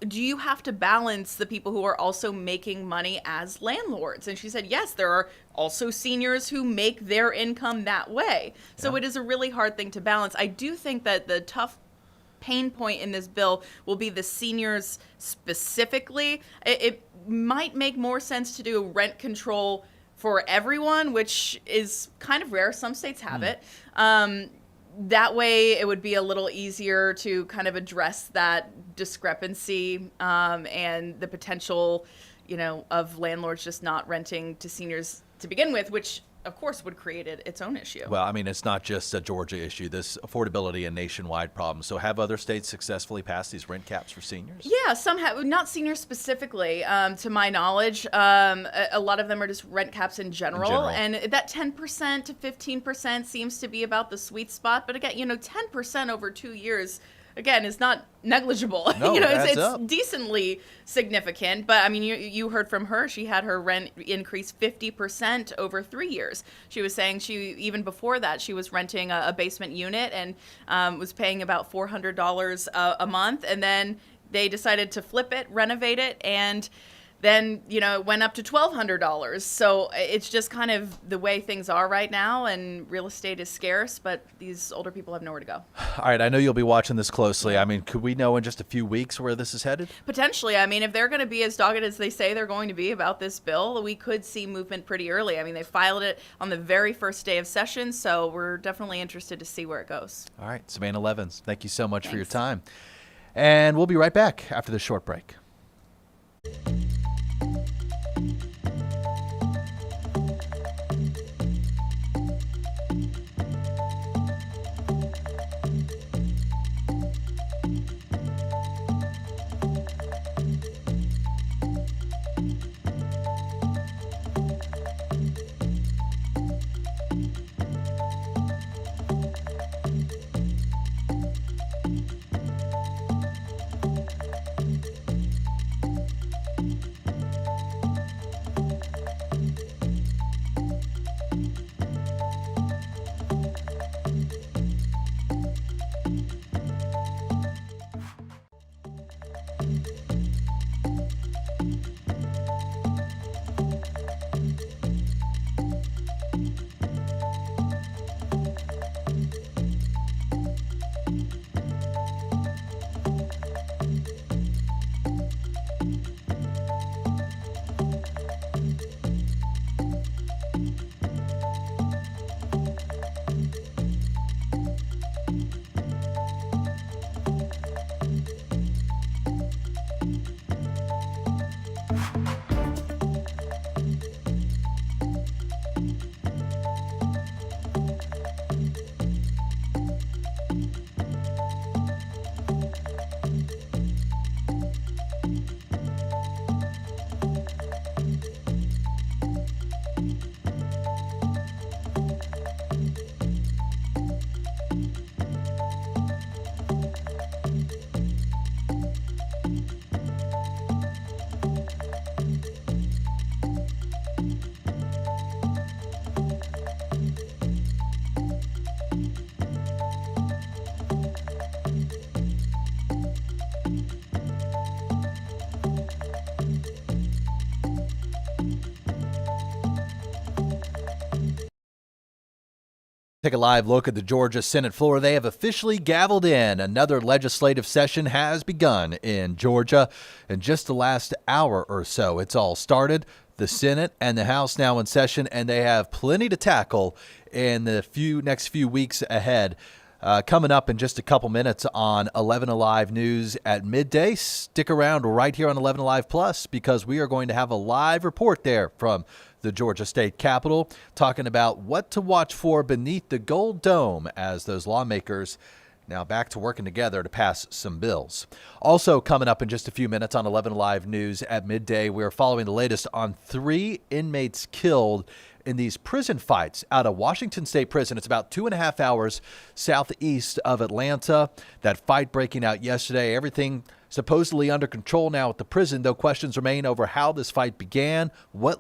Speaker 20: do you have to balance the people who are also making money as landlords? And she said, yes, there are also seniors who make their income that way. So it is a really hard thing to balance. I do think that the tough pain point in this bill will be the seniors specifically. It might make more sense to do rent control for everyone, which is kind of rare. Some states have it. That way it would be a little easier to kind of address that discrepancy and the potential, of landlords just not renting to seniors to begin with, which of course would create its own issue.
Speaker 2: Well, I mean, it's not just a Georgia issue. This affordability a nationwide problem. So have other states successfully passed these rent caps for seniors?
Speaker 20: Yeah, some have, not seniors specifically, to my knowledge. A lot of them are just rent caps in general. And that 10% to 15% seems to be about the sweet spot. But again, 10% over 2 years, again, is not negligible.
Speaker 2: No,
Speaker 20: it's decently significant. But I mean, you heard from her, she had her rent increase 50% over 3 years. She was saying even before that, she was renting a basement unit and was paying about $400 a month. And then they decided to flip it, renovate it, and then, it went up to $1,200. So it's just kind of the way things are right now, and real estate is scarce, but these older people have nowhere to go.
Speaker 2: All right, I know you'll be watching this closely. I mean, could we know in just a few weeks where this is headed?
Speaker 20: Potentially. I mean, if they're going to be as dogged as they say they're going to be about this bill, we could see movement pretty early. I mean, they filed it on the very first day of session, so we're definitely interested to see where it goes.
Speaker 2: All right, Savannah Levins, thank you so much for your time. And we'll be right back after this short break. Take a live look at the Georgia Senate floor. They have officially gavelled in. Another legislative session has begun in Georgia. In just the last hour or so, it's all started. The Senate and the House now in session, and they have plenty to tackle in the next few weeks ahead. Coming up in just a couple minutes on 11Alive News at midday. Stick around right here on 11Alive Plus, because we are going to have a live report there from the Georgia State Capitol, talking about what to watch for beneath the Gold Dome as those lawmakers now back to working together to pass some bills. Also coming up in just a few minutes on 11 Alive News at midday, we are following the latest on 3 inmates killed in these prison fights out of Washington State Prison. It's about 2.5 hours southeast of Atlanta. That fight breaking out yesterday. Everything supposedly under control now at the prison, though questions remain over how this fight began, what